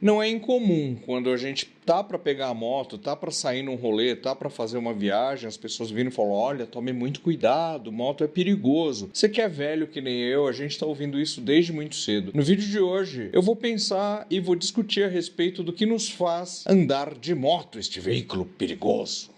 Não é incomum quando a gente tá para pegar a moto, tá para sair num rolê, tá para fazer uma viagem, as pessoas viram e falam: olha, tome muito cuidado, moto é perigoso. Você que é velho que nem eu, a gente tá ouvindo isso desde muito cedo. No vídeo de hoje, eu vou pensar e vou discutir a respeito do que nos faz andar de moto, este veículo perigoso.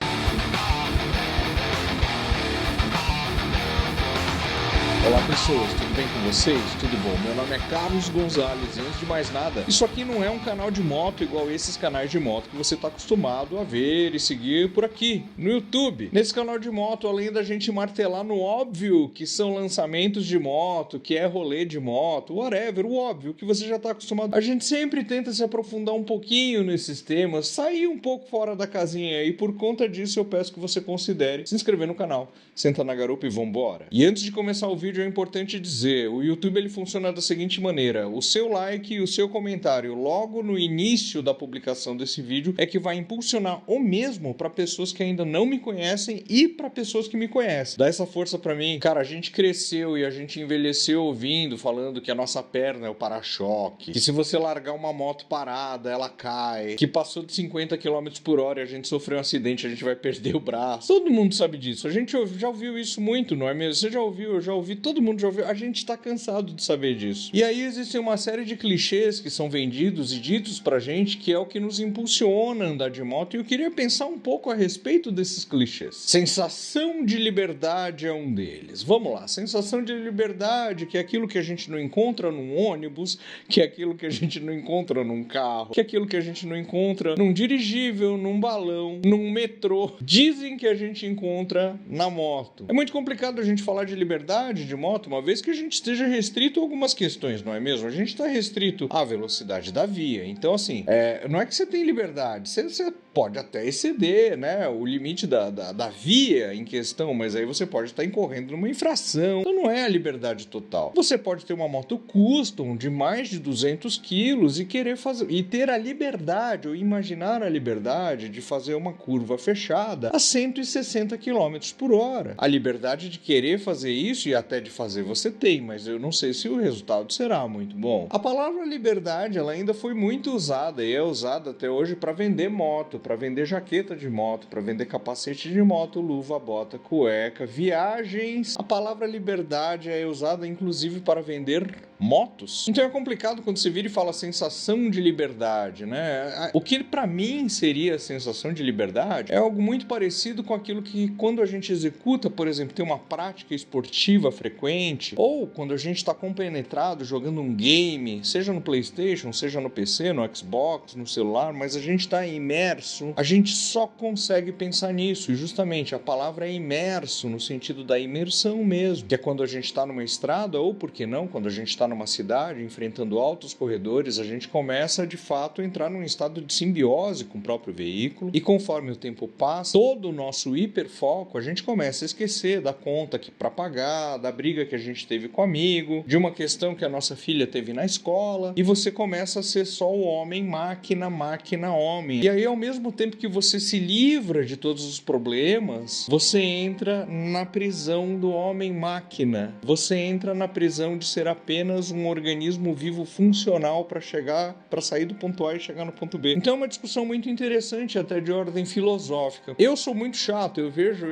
Olá pessoas, tudo bem com vocês? Tudo bom? Meu nome é Carlos Gonzalez e antes de mais nada, isso aqui não é um canal de moto igual esses canais de moto que você está acostumado a ver e seguir por aqui, no YouTube. Nesse canal de moto, além da gente martelar no óbvio que são lançamentos de moto, que é rolê de moto, whatever, o óbvio que você já está acostumado, a gente sempre tenta se aprofundar um pouquinho nesses temas, sair um pouco fora da casinha e por conta disso eu peço que você considere se inscrever no canal. Senta na garupa e vambora. E antes de começar o vídeo é importante dizer, o YouTube ele funciona da seguinte maneira, o seu like e o seu comentário logo no início da publicação desse vídeo é que vai impulsionar o mesmo para pessoas que ainda não me conhecem e para pessoas que me conhecem. Dá essa força para mim. Cara, a gente cresceu e a gente envelheceu ouvindo, falando que a nossa perna é o para-choque, que se você largar uma moto parada, ela cai, que passou de 50 km por hora e a gente sofreu um acidente, a gente vai perder o braço. Todo mundo sabe disso. A gente já ouviu isso muito, não é mesmo? Você já ouviu, eu já ouvi, todo mundo já ouviu. A gente tá cansado de saber disso. E aí existem uma série de clichês que são vendidos e ditos pra gente que é o que nos impulsiona a andar de moto e eu queria pensar um pouco a respeito desses clichês. Sensação de liberdade é um deles. Vamos lá, sensação de liberdade, que é aquilo que a gente não encontra num ônibus, que é aquilo que a gente não encontra num carro, que é aquilo que a gente não encontra num dirigível, num balão, num metrô. Dizem que a gente encontra na moto. É muito complicado a gente falar de liberdade de moto, uma vez que a gente esteja restrito a algumas questões, não é mesmo? A gente está restrito à velocidade da via. Então, assim, não é que você tem liberdade, você pode até exceder, né, o limite da via em questão, mas aí você pode estar incorrendo numa infração. Então não é a liberdade total. Você pode ter uma moto custom de mais de 200 quilos e querer fazer, e ter a liberdade, ou imaginar a liberdade de fazer uma curva fechada a 160 km por hora. A liberdade de querer fazer isso e até de fazer você tem, mas eu não sei se o resultado será muito bom. A palavra liberdade, ela ainda foi muito usada e é usada até hoje para vender moto, para vender jaqueta de moto, para vender capacete de moto, luva, bota, cueca, viagens. A palavra liberdade é usada inclusive para vender motos. Então é complicado quando você vira e fala sensação de liberdade, né? O que para mim seria a sensação de liberdade é algo muito parecido com aquilo que quando a gente executa, por exemplo, tem uma prática esportiva frequente, ou quando a gente está compenetrado jogando um game, seja no PlayStation, seja no PC, no Xbox, no celular, mas a gente está imerso, a gente só consegue pensar nisso, e justamente a palavra é imerso, no sentido da imersão mesmo, que é quando a gente está numa estrada, ou por que não, quando a gente está numa cidade, enfrentando altos corredores, a gente começa de fato a entrar num estado de simbiose com o próprio veículo, e conforme o tempo passa, todo o nosso hiperfoco, a gente começa a esquecer da conta que para pagar, da briga que a gente teve com o amigo, de uma questão que a nossa filha teve na escola, e você começa a ser só o homem máquina, máquina homem. E aí ao mesmo tempo que você se livra de todos os problemas, você entra na prisão do homem máquina. Você entra na prisão de ser apenas um organismo vivo funcional para sair do ponto A e chegar no ponto B. Então é uma discussão muito interessante, até de ordem filosófica. Eu sou muito chato, eu vejo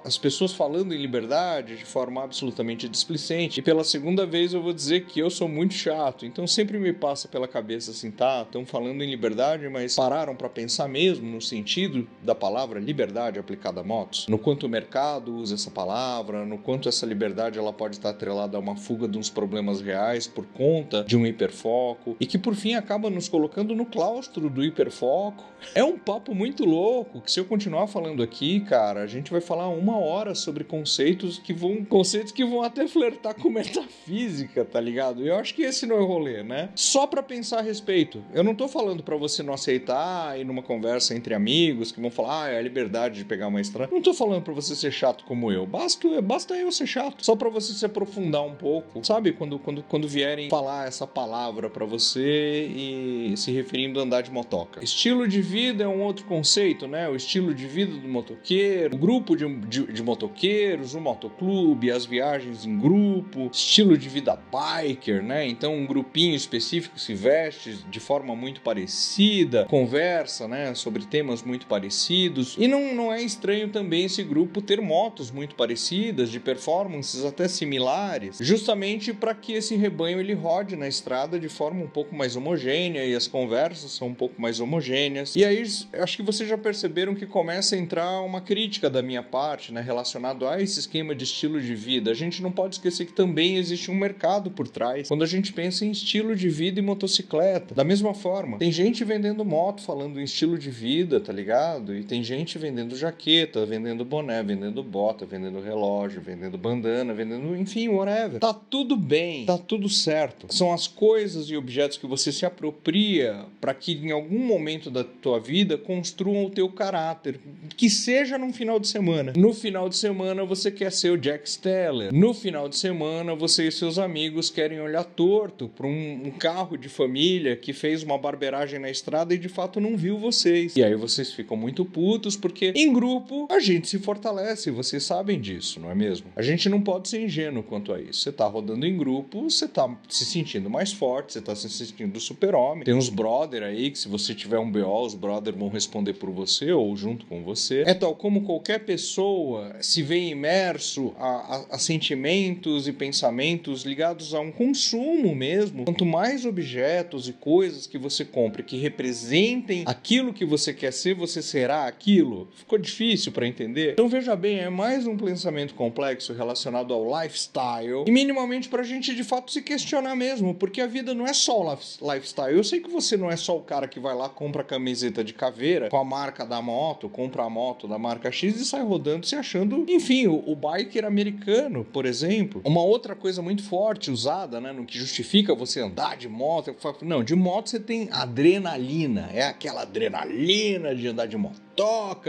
as pessoas falando em liberdade de forma absolutamente displicente, e pela segunda vez eu vou dizer que eu sou muito chato, então sempre me passa pela cabeça assim, tá, estão falando em liberdade, mas pararam para pensar mesmo no sentido da palavra liberdade aplicada a motos? No quanto o mercado usa essa palavra, no quanto essa liberdade ela pode estar atrelada a uma fuga de uns problemas reais por conta de um hiperfoco, e que por fim acaba nos colocando no claustro do hiperfoco. É um papo muito louco, que se eu continuar falando aqui, cara, a gente vai falar 1 hora sobre conceitos que vão até flertar com metafísica, tá ligado? Eu acho que esse não é o rolê, né? Só pra pensar a respeito. Eu não tô falando pra você não aceitar ir numa conversa entre amigos que vão falar, é a liberdade de pegar uma estrada. Não tô falando pra você ser chato como eu. Basta eu ser chato. Só pra você se aprofundar um pouco. Sabe? Quando vierem falar essa palavra pra você e se referindo a andar de motoca. Estilo de vida é um outro conceito, né? O estilo de vida do motoqueiro, o grupo de motoqueiros, o motoclube, as viagens viagens em grupo, estilo de vida biker, né? Então um grupinho específico se veste de forma muito parecida, conversa, né, sobre temas muito parecidos. E não é estranho também esse grupo ter motos muito parecidas, de performances até similares, justamente para que esse rebanho ele rode na estrada de forma um pouco mais homogênea e as conversas são um pouco mais homogêneas. E aí acho que vocês já perceberam que começa a entrar uma crítica da minha parte, né, relacionado a esse esquema de estilo de vida. A gente não pode esquecer que também existe um mercado por trás quando a gente pensa em estilo de vida e motocicleta. Da mesma forma, tem gente vendendo moto falando em estilo de vida, tá ligado? E tem gente vendendo jaqueta, vendendo boné, vendendo bota, vendendo relógio, vendendo bandana, vendendo, enfim, whatever. Tá tudo bem, tá tudo certo. São as coisas e objetos que você se apropria para que em algum momento da tua vida construam o teu caráter, que seja num final de semana. No final de semana você quer ser o Jack Steller. No final de semana você e seus amigos querem olhar torto para um carro de família que fez uma barbeiragem na estrada e de fato não viu vocês. E aí vocês ficam muito putos porque em grupo a gente se fortalece, vocês sabem disso, não é mesmo? A gente não pode ser ingênuo quanto a isso. Você tá rodando em grupo, você tá se sentindo mais forte, você tá se sentindo super-homem. Tem uns brother aí que se você tiver um BO, os brother vão responder por você ou junto com você. É tal como qualquer pessoa se vê imerso a sentimentos e pensamentos ligados a um consumo mesmo. Quanto mais objetos e coisas que você compre que representem aquilo que você quer ser, você será aquilo. Ficou difícil para entender? Então veja bem, é mais um pensamento complexo relacionado ao lifestyle e minimamente pra gente de fato se questionar mesmo, porque a vida não é só o lifestyle. Eu sei que você não é só o cara que vai lá, compra a camiseta de caveira com a marca da moto, compra a moto da marca X e sai rodando se achando, enfim, o biker americano, por exemplo. Uma outra coisa muito forte usada, né, no que justifica você andar de moto, não, de moto você tem adrenalina, é aquela adrenalina de andar de moto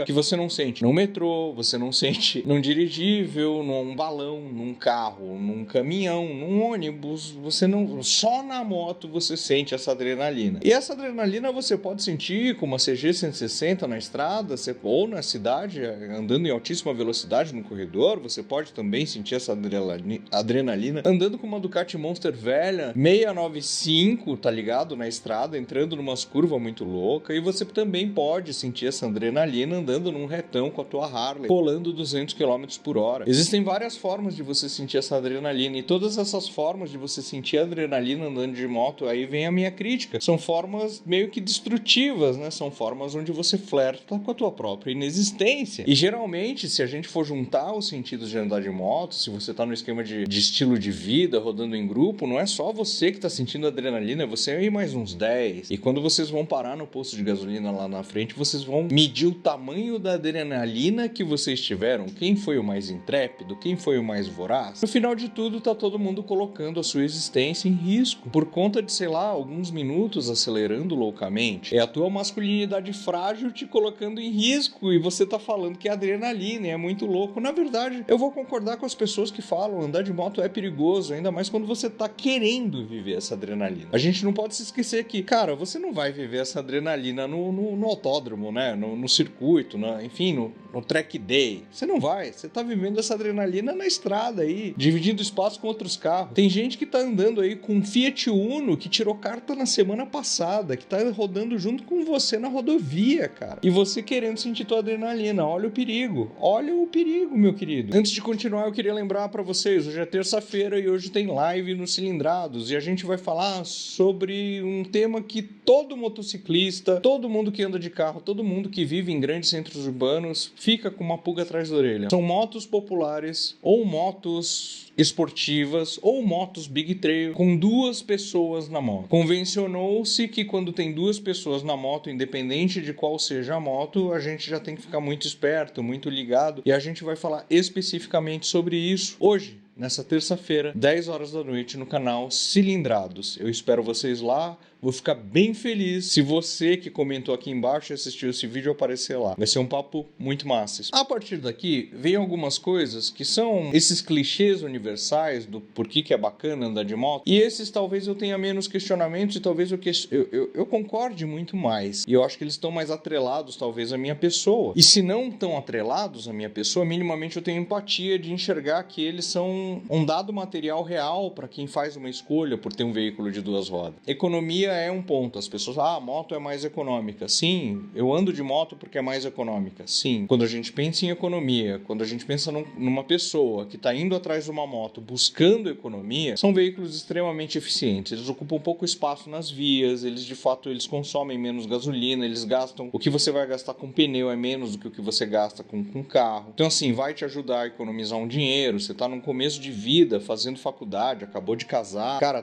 que você não sente num metrô, você não sente num dirigível, num balão, num carro, num caminhão, num ônibus, você não, só na moto você sente essa adrenalina. E essa adrenalina você pode sentir com uma CG 160 na estrada, ou na cidade, andando em altíssima velocidade no corredor, você pode também sentir essa adrenalina andando com uma Ducati Monster velha 695, tá ligado, na estrada, entrando numas curvas muito loucas, e você também pode sentir essa adrenalina andando num retão com a tua Harley, rolando 200 km por hora. Existem várias formas de você sentir essa adrenalina, e todas essas formas de você sentir a adrenalina andando de moto, aí vem a minha crítica. São formas meio que destrutivas, né? São formas onde você flerta com a tua própria inexistência. E geralmente, se a gente for juntar os sentidos de andar de moto, se você tá no esquema de estilo de vida, rodando em grupo, não é só você que tá sentindo adrenalina, é você e mais uns 10. E quando vocês vão parar no posto de gasolina lá na frente, vocês vão medir o tamanho da adrenalina que vocês tiveram, quem foi o mais intrépido, quem foi o mais voraz. No final de tudo, tá todo mundo colocando a sua existência em risco, por conta de, sei lá, alguns minutos acelerando loucamente. É a tua masculinidade frágil te colocando em risco, e você tá falando que é adrenalina, e é muito louco. Na verdade, eu vou concordar com as pessoas que falam, andar de moto é perigoso, ainda mais quando você tá querendo viver essa adrenalina. A gente não pode se esquecer que, cara, você não vai viver essa adrenalina no autódromo, né, no circuito, enfim, no track day. Você não vai. Você tá vivendo essa adrenalina na estrada aí, dividindo espaço com outros carros. Tem gente que tá andando aí com um Fiat Uno que tirou carta na semana passada, que tá rodando junto com você na rodovia, cara. E você querendo sentir tua adrenalina. Olha o perigo. Olha o perigo, meu querido. Antes de continuar, eu queria lembrar pra vocês, hoje é terça-feira e hoje tem live no Cilindrados, e a gente vai falar sobre um tema que todo motociclista, todo mundo que anda de carro, todo mundo que vive em grandes centros urbanos fica com uma pulga atrás da orelha. São motos populares ou motos esportivas ou motos Big Trail com duas pessoas na moto. Convencionou-se que quando tem duas pessoas na moto, independente de qual seja a moto, a gente já tem que ficar muito esperto, muito ligado, e a gente vai falar especificamente sobre isso hoje, nessa terça-feira, 10 horas da noite, no canal Cilindrados. Eu espero vocês lá. Vou ficar bem feliz se você que comentou aqui embaixo e assistiu esse vídeo aparecer lá. Vai ser um papo muito massa. A partir daqui, vem algumas coisas que são esses clichês universais do porquê que é bacana andar de moto. E esses talvez eu tenha menos questionamentos e talvez eu concorde muito mais. E eu acho que eles estão mais atrelados talvez à minha pessoa. E se não estão atrelados à minha pessoa, minimamente eu tenho empatia de enxergar que eles são um dado material real para quem faz uma escolha por ter um veículo de duas rodas. Economia é um ponto. As pessoas falam, a moto é mais econômica. Sim, eu ando de moto porque é mais econômica. Sim, quando a gente pensa em economia, quando a gente pensa numa pessoa que está indo atrás de uma moto buscando economia, são veículos extremamente eficientes. Eles ocupam pouco espaço nas vias, eles de fato eles consomem menos gasolina, eles gastam, o que você vai gastar com pneu é menos do que o que você gasta com carro. Então assim, vai te ajudar a economizar um dinheiro. Você está num começo de vida, fazendo faculdade, acabou de casar, cara,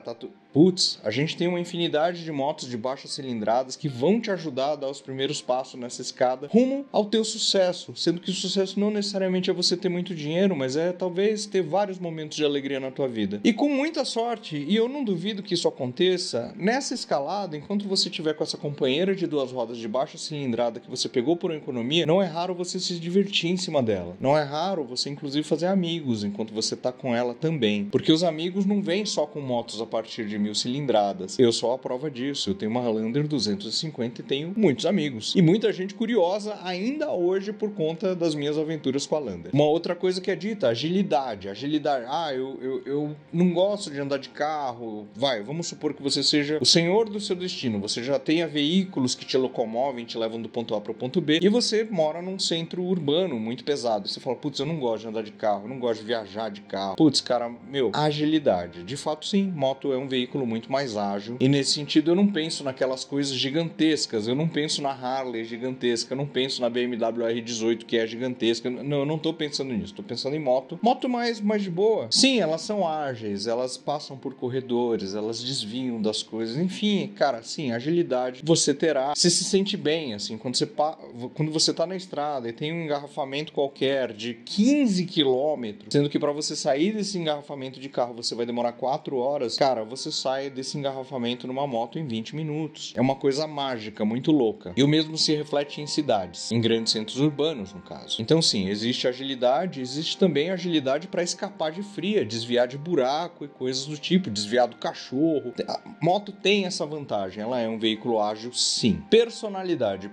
putz, a gente tem uma infinidade de motos de baixas cilindradas que vão te ajudar a dar os primeiros passos nessa escada rumo ao teu sucesso, sendo que o sucesso não necessariamente é você ter muito dinheiro, mas é talvez ter vários momentos de alegria na tua vida. E com muita sorte, e eu não duvido que isso aconteça, nessa escalada, enquanto você tiver com essa companheira de duas rodas de baixa cilindrada que você pegou por uma economia, não é raro você se divertir em cima dela. Não é raro você inclusive fazer amigos enquanto você tá com ela também, porque os amigos não vêm só com motos a partir de 1000 cilindradas. Eu sou a prova disso. Eu tenho uma Highlander 250 e tenho muitos amigos. E muita gente curiosa ainda hoje por conta das minhas aventuras com a Highlander. Uma outra coisa que é dita, agilidade. Agilidade. Eu não gosto de andar de carro. Vamos supor que você seja o senhor do seu destino. Você já tenha veículos que te locomovem, te levam do ponto A para o ponto B, e você mora num centro urbano muito pesado. Você fala, putz, eu não gosto de andar de carro, eu não gosto de viajar de carro. Putz, cara, agilidade. De fato, sim, moto é um veículo muito mais ágil, e nesse sentido eu não penso naquelas coisas gigantescas, eu não penso na Harley gigantesca, eu não penso na BMW R18 que é gigantesca, não, eu não tô pensando nisso, tô pensando em moto mais de boa. Sim, elas são ágeis, elas passam por corredores, elas desviam das coisas, enfim, cara, sim, agilidade você terá, você se sente bem, assim, quando você tá na estrada e tem um engarrafamento qualquer de 15 km, sendo que para você sair desse engarrafamento de carro você vai demorar 4 horas, cara, você sai desse engarrafamento numa moto em 20 minutos. É uma coisa mágica, muito louca. E o mesmo se reflete em cidades, em grandes centros urbanos, no caso. Então, sim, existe agilidade, existe também agilidade para escapar de fria, desviar de buraco e coisas do tipo, desviar do cachorro. A moto tem essa vantagem, ela é um veículo ágil, sim. Personalidade,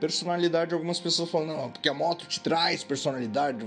algumas pessoas falam, não, porque a moto te traz personalidade,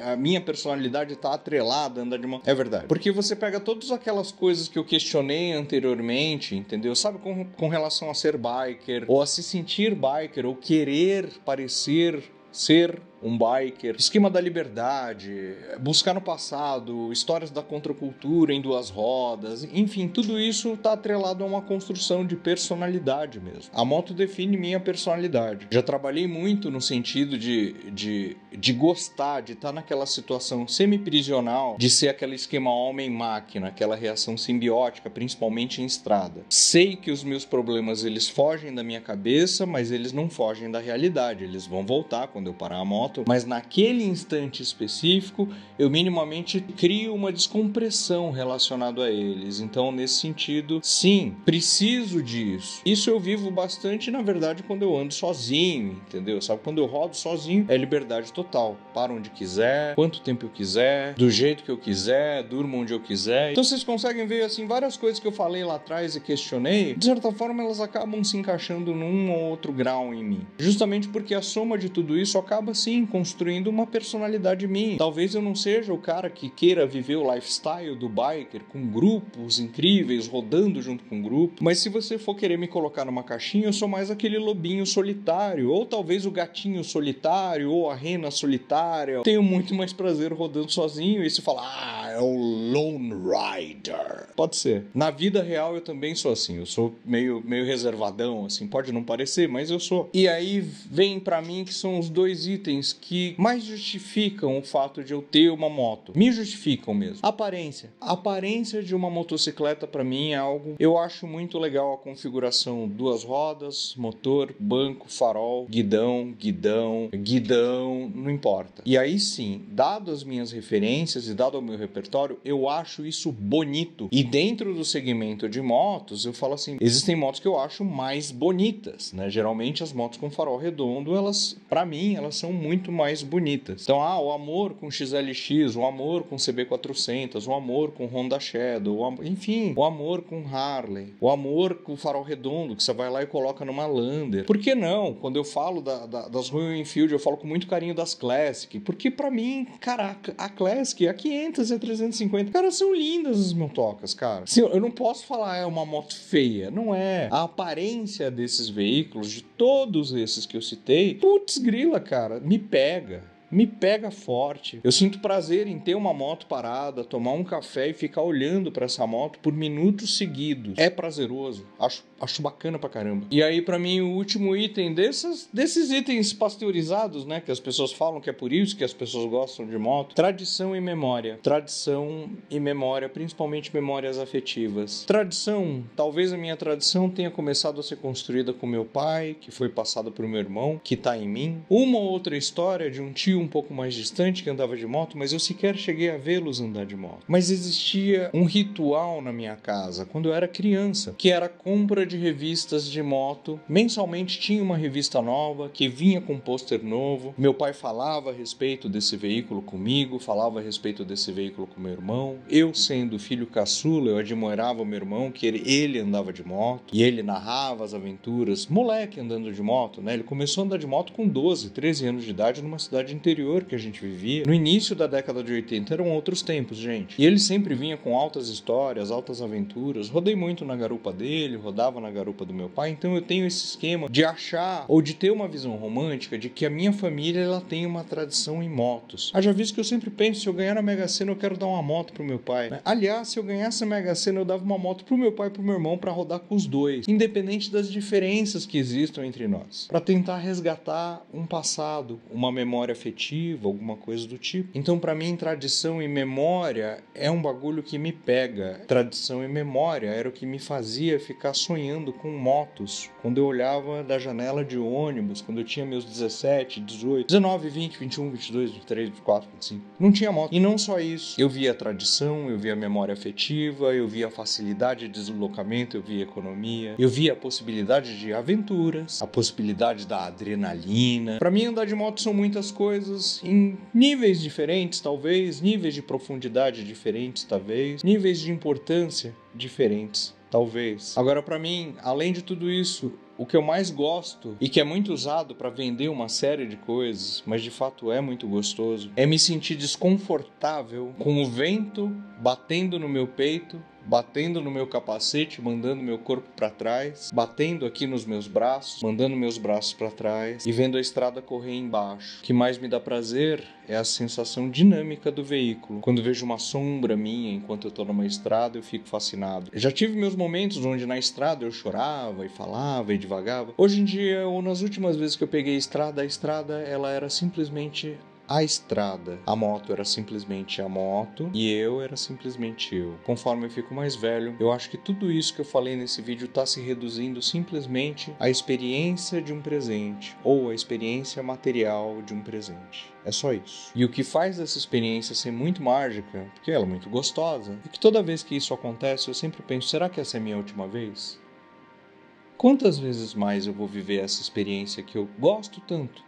a minha personalidade tá atrelada a andar de moto. É verdade. Porque você pega todas aquelas coisas que eu questionei anteriormente, entendeu? Sabe, com relação a ser biker, ou a se sentir biker, ou querer parecer ser um biker, esquema da liberdade, buscar no passado, histórias da contracultura em duas rodas, enfim, tudo isso está atrelado a uma construção de personalidade mesmo. A moto define minha personalidade. Já trabalhei muito no sentido de gostar, de estar naquela situação semi-prisional, de ser aquele esquema homem-máquina, aquela reação simbiótica, principalmente em estrada. Sei que os meus problemas, eles fogem da minha cabeça, mas eles não fogem da realidade. Eles vão voltar quando eu parar a moto, mas naquele instante específico eu minimamente crio uma descompressão relacionada a eles. Então, nesse sentido, sim, preciso disso. Isso eu vivo bastante, na verdade, quando eu ando sozinho, entendeu? Sabe, quando eu rodo sozinho é liberdade total. Paro onde quiser, quanto tempo eu quiser, do jeito que eu quiser, durmo onde eu quiser. Então vocês conseguem ver, assim, várias coisas que eu falei lá atrás e questionei, de certa forma elas acabam se encaixando num ou outro grau em mim. Justamente porque a soma de tudo isso acaba, sim, construindo uma personalidade minha. Talvez eu não seja o cara que queira viver o lifestyle do biker com grupos incríveis, rodando junto com o grupo, mas se você for querer me colocar numa caixinha, eu sou mais aquele lobinho solitário, ou talvez o gatinho solitário, ou a rena solitária. Tenho muito mais prazer rodando sozinho, e se falar, é o Lone Rider. Pode ser. Na vida real eu também sou assim, eu sou meio reservadão, assim, pode não parecer, mas eu sou. E aí vem pra mim que são os dois itens que mais justificam o fato de eu ter uma moto. Me justificam mesmo. Aparência. A aparência de uma motocicleta pra mim é algo... Eu acho muito legal a configuração: duas rodas, motor, banco, farol, guidão, não importa. E aí sim, dado as minhas referências e dado o meu repertório, refletório, eu acho isso bonito. E dentro do segmento de motos, eu falo assim, existem motos que eu acho mais bonitas, né? Geralmente as motos com farol redondo, elas, para mim, elas são muito mais bonitas. Então, o amor com XLX, o amor com CB400, o amor com Honda Shadow, enfim, o amor com Harley, o amor com farol redondo, que você vai lá e coloca numa Lander. Por que não? Quando eu falo das Royal Enfield, eu falo com muito carinho das Classic, porque pra mim, caraca, a Classic, a 500 e a 350, cara, são lindas as motocas, cara. Assim, eu não posso falar é uma moto feia, não é. A aparência desses veículos, de todos esses que eu citei, putz grila, cara, me pega forte. Eu sinto prazer em ter uma moto parada, tomar um café e ficar olhando para essa moto por minutos seguidos. É prazeroso. Acho bacana pra caramba. E aí, pra mim, o último item desses itens pasteurizados, né? Que as pessoas falam que é por isso que as pessoas gostam de moto. Tradição e memória. Tradição e memória, principalmente memórias afetivas. Tradição. Talvez a minha tradição tenha começado a ser construída com meu pai, que foi passada pro meu irmão, que tá em mim. Uma ou outra história de um tio um pouco mais distante que andava de moto, mas eu sequer cheguei a vê-los andar de moto. Mas existia um ritual na minha casa, quando eu era criança, que era a compra de revistas de moto. Mensalmente tinha uma revista nova, que vinha com um pôster novo. Meu pai falava a respeito desse veículo comigo, falava a respeito desse veículo com meu irmão. Eu, sendo filho caçula, eu admirava o meu irmão, que ele andava de moto, e ele narrava as aventuras. Moleque andando de moto, né? Ele começou a andar de moto com 12, 13 anos de idade numa cidade interior que a gente vivia. No início da década de 80 eram outros tempos, gente. E ele sempre vinha com altas histórias, altas aventuras. Rodei muito na garupa dele, rodava na garupa do meu pai, então eu tenho esse esquema de achar ou de ter uma visão romântica de que a minha família ela tem uma tradição em motos. Haja visto que eu sempre penso, se eu ganhar na Mega Sena eu quero dar uma moto pro meu pai, né? Aliás, se eu ganhasse a Mega Sena eu dava uma moto pro meu pai e pro meu irmão para rodar com os dois, independente das diferenças que existam entre nós, para tentar resgatar um passado, uma memória afetiva, alguma coisa do tipo. Então, para mim, tradição e memória é um bagulho que me pega. Tradição e memória era o que me fazia ficar sonhando com motos. Quando eu olhava da janela de ônibus, quando eu tinha meus 17, 18, 19, 20, 21, 22, 23, 24, 25. Não tinha moto. E não só isso. Eu via a tradição, eu via a memória afetiva, eu via a facilidade de deslocamento, eu via a economia, eu via a possibilidade de aventuras, a possibilidade da adrenalina. Para mim, andar de moto são muitas coisas em níveis diferentes, talvez, níveis de profundidade diferentes, talvez, níveis de importância diferentes, talvez. Agora, para mim, além de tudo isso, o que eu mais gosto e que é muito usado para vender uma série de coisas, mas de fato é muito gostoso, é me sentir desconfortável com o vento batendo no meu peito, batendo no meu capacete, mandando meu corpo para trás, batendo aqui nos meus braços, mandando meus braços para trás e vendo a estrada correr embaixo. O que mais me dá prazer é a sensação dinâmica do veículo. Quando vejo uma sombra minha enquanto eu estou numa estrada, eu fico fascinado. Eu já tive meus momentos onde na estrada eu chorava e falava e divagava. Hoje em dia, ou nas últimas vezes que eu peguei a estrada ela era simplesmente a estrada. A moto era simplesmente a moto e eu era simplesmente eu. Conforme eu fico mais velho, eu acho que tudo isso que eu falei nesse vídeo está se reduzindo simplesmente à experiência de um presente ou à experiência material de um presente. É só isso. E o que faz essa experiência ser muito mágica, porque ela é muito gostosa, é que toda vez que isso acontece, eu sempre penso, será que essa é a minha última vez? Quantas vezes mais eu vou viver essa experiência que eu gosto tanto?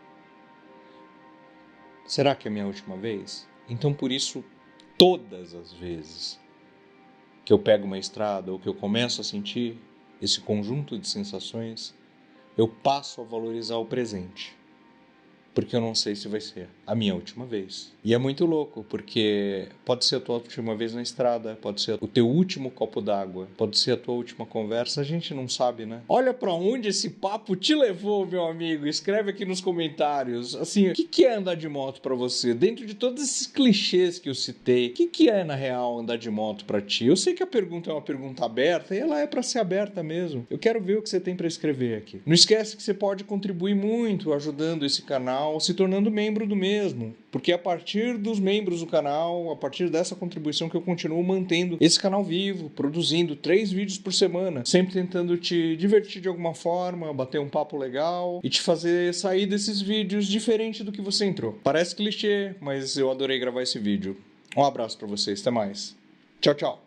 Será que é a minha última vez? Então, por isso, todas as vezes que eu pego uma estrada ou que eu começo a sentir esse conjunto de sensações, eu passo a valorizar o presente. Porque eu não sei se vai ser a minha última vez. E é muito louco, porque pode ser a tua última vez na estrada, pode ser o teu último copo d'água, pode ser a tua última conversa, a gente não sabe, né? Olha pra onde esse papo te levou, meu amigo. Escreve aqui nos comentários, assim, o que é andar de moto pra você? Dentro de todos esses clichês que eu citei, o que é, na real, andar de moto pra ti? Eu sei que a pergunta é uma pergunta aberta, e ela é pra ser aberta mesmo. Eu quero ver o que você tem pra escrever aqui. Não esquece que você pode contribuir muito ajudando esse canal, se tornando membro do mesmo, porque a partir dos membros do canal, a partir dessa contribuição que eu continuo mantendo esse canal vivo, produzindo 3 vídeos por semana, sempre tentando te divertir de alguma forma, bater um papo legal e te fazer sair desses vídeos diferente do que você entrou. Parece clichê, mas eu adorei gravar esse vídeo. Um abraço para vocês, até mais. Tchau, tchau.